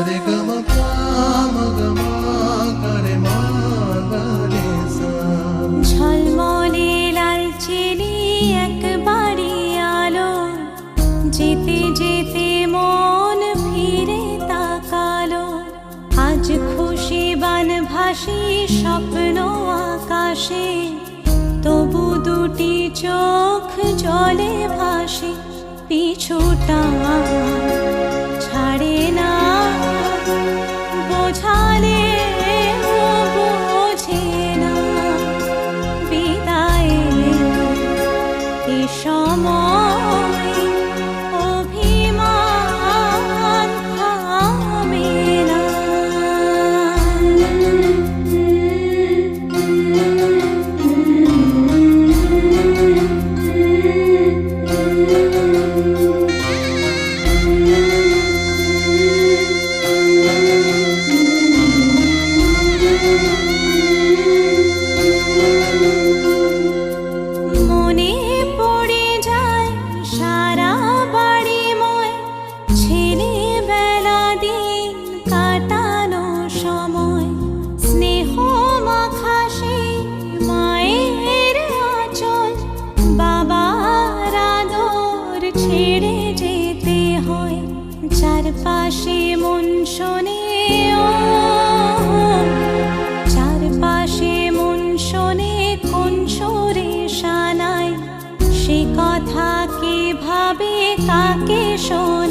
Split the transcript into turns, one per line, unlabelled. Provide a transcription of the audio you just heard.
रे ग म प म ग म ग रे म ग रे सा।
ঝলমলে লালচেলি এক বাড়ি আলো, যেতে যেতে মন ফিরে তাকালো। আজ খুশি বানভাসি স্বপ্ন আকাশে, তবু দুটি চোখ জলে ভাসে। পিছুটা ছাড়ে না, বোঝালে বোঝে না। বিদায়ের এ সময় অভিমান থামে না। মনে পড়ে যায় সারা বাড়িময়, ছেলেবেলা দিন কাটানো সময়। স্নেহ মাখা সেই মায়ের আঁচল, বাবার আদর ছেড়ে যেতে হয়। চারপাশে মন শোনে ও, চারপাশে মন শোনে কোন সুরে শানায়। সে কথা কে ভাবে কাকে শোনে।